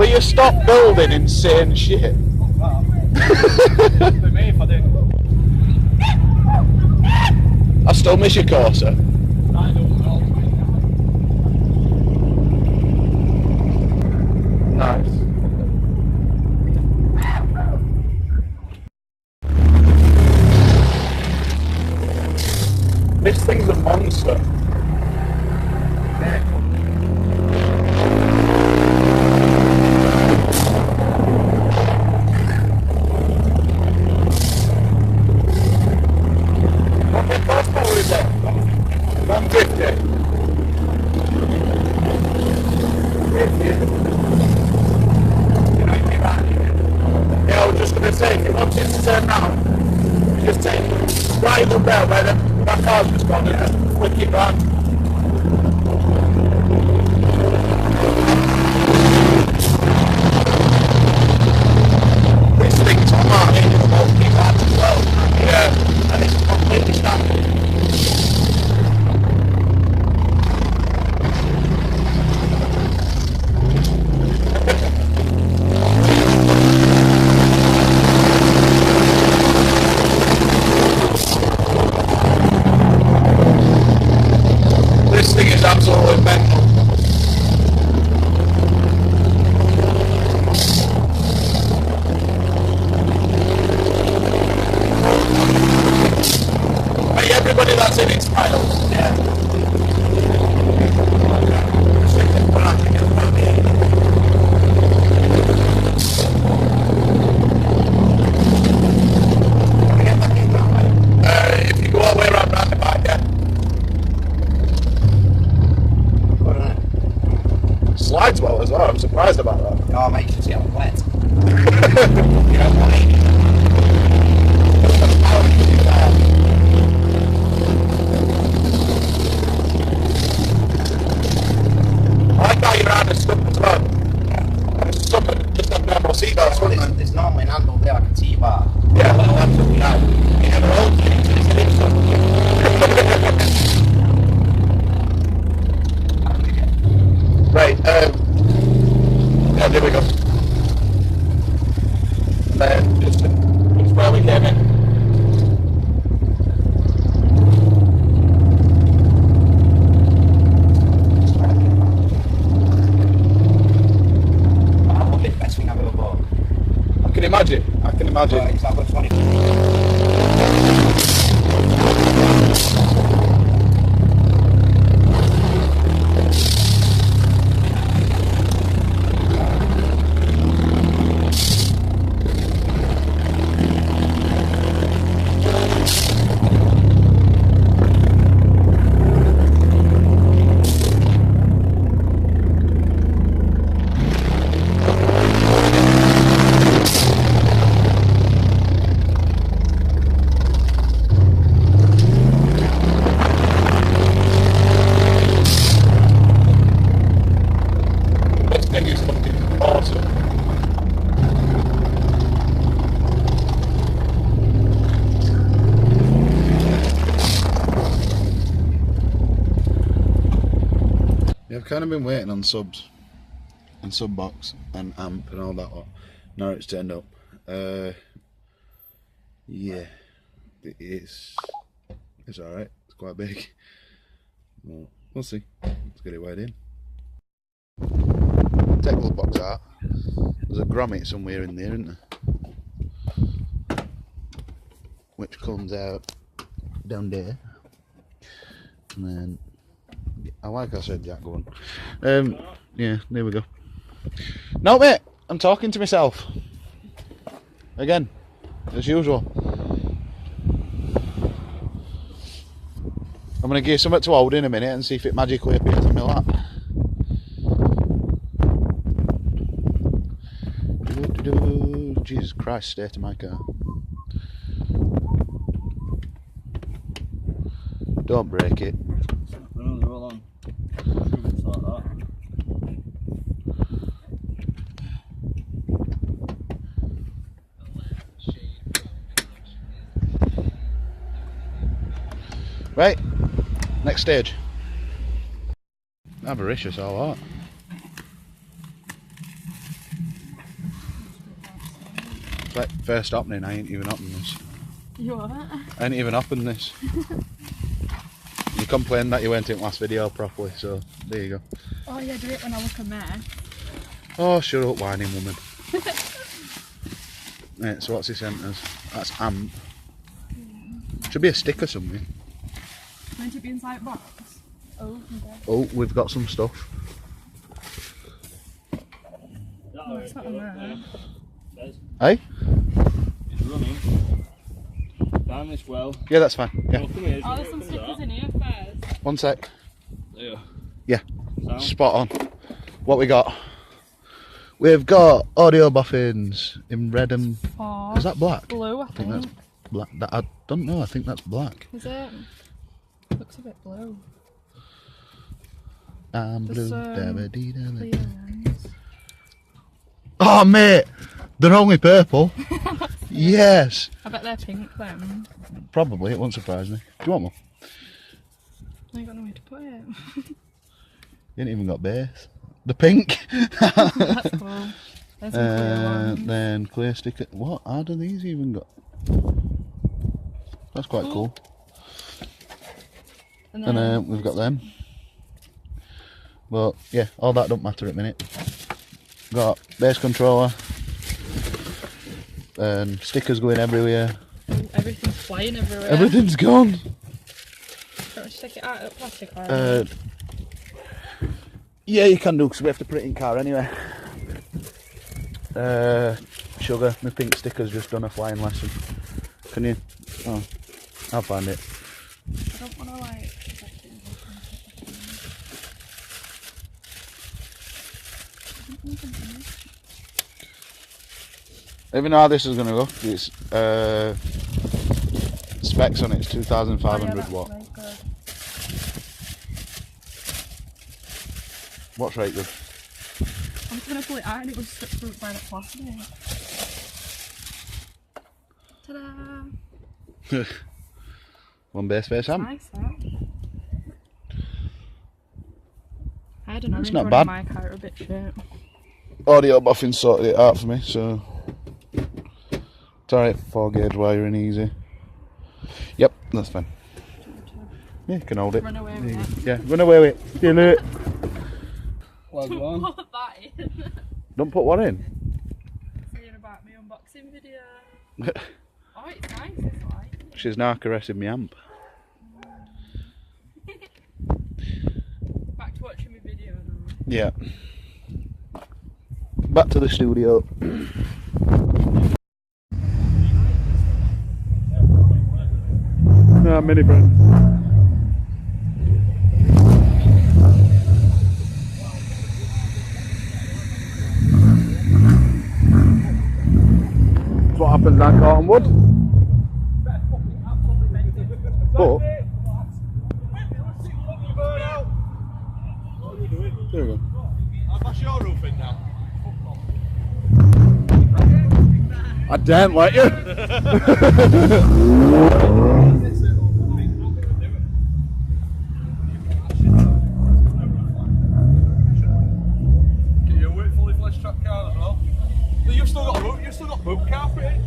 Will you stop building insane shit? Well, for me if I didn't. I still miss your Corsa. I don't know. Nice. This thing's a monster. What horsepower is that? 150. Yeah, I was just going to say, if you want it to turn round, you just take right up there where that car's just gone and just flick it round. This thing's on that, it's multi-band as well. Yeah, and it's completely standard. This thing is absolutely mental. Hey, everybody that's in its piles. Yeah. If you go all the way around the back, yeah. Slides well as well, I'm surprised about that. Oh mate, you should see how I'm wet. You know what? I like how you're around the stuff as well. And some just have normal seatbelts, wouldn't it? There's normally an handle there like a T-bar. Yeah, well, that's what we have. You never hold things, it's an instant. Right, yeah, there we go. Then, just where we came in. Probably the best thing I've ever bought. I can imagine. Right, so I've got 20. This thing is fucking awesome. Yeah, I've kind of been waiting on subs and sub box and amp and all that lot. Now it's turned up. Yeah, it's alright. It's quite big. Well, we'll see. Let's get it weighed in. Take the box out. There's a grommet somewhere in there, isn't there? Which comes out down there. And then, I like I said Jack, go on. Yeah, there we go. No mate, I'm talking to myself. Again, as usual. I'm going to give something to hold in a minute and see if it magically appears in my lap. Jesus Christ, state of my car. Don't break it. Right, next stage. Avaricious, all that. It's like first opening, I ain't even opened this. You what? I ain't even opened this. You complained that you went in last video properly, so there you go. Oh yeah, do it when I look a mess. Oh, shut up, whining woman. Right, so what's he sent us? That's AMP. Should be a sticker somewhere. Might it be inside box? Oh, okay. Oh, we've got some stuff. Oh, it's not in there. Hey? It's running. Down this well. Yeah, that's fine. Yeah. Oh, there's some stickers in here first. One sec. Yeah. Yeah. Sound? Spot on. What we got? We've got audio boffins in red and... Oh, Is that black? blue, I I think think. that's black. I don't know, I think that's black. Is it? Looks a bit blue. I'm blue. There's Da-ba-dee-da-ba. clear ones. Oh, mate! They're only purple. Yes! I bet they're pink then. Probably, it won't surprise me. Do you want one? I ain't got nowhere to put it. You ain't even got base. The pink! That's cool. There's some clear ones. Then clear sticker. What? How do these even got? That's quite cool. And And then we've got them. But yeah, all that don't matter at the minute. Got base controller. And stickers going everywhere. everything's flying everywhere. Everything's gone. Don't we take it out of the plastic or Yeah, you can do because we have to put it in car anyway. Sugar, my pink sticker's just done a flying lesson. Can you? Oh, I'll find it. I don't want to like. Even though how this is going to look, it's specs on it, it's 2,500 watt. Really good. What's right good? I'm just gonna pull it out and it was stuck through by the plastic. Ta-da! One base face amp. Nice, that. I don't know. It's really not running bad. My car a bit shit. Audio buffing sorted it out for me, so it's alright. 4 gauge wiring easy. Yep, that's fine. Yeah, you can hold it. Run away with it. Yeah, run away with it. Do it. Well done. Put that in. Don't put what in. Saying about my unboxing video. Oh, it's nice. It's like. She's now caressing me amp. Back to watching my video now. Yeah. Back to the studio. Mini friend. That's what happens on Cottonwood. But there we go. I'll bash your roof in now. I daren't let you. Can you wait fully fledged track car as well? You've still got a boot car for it.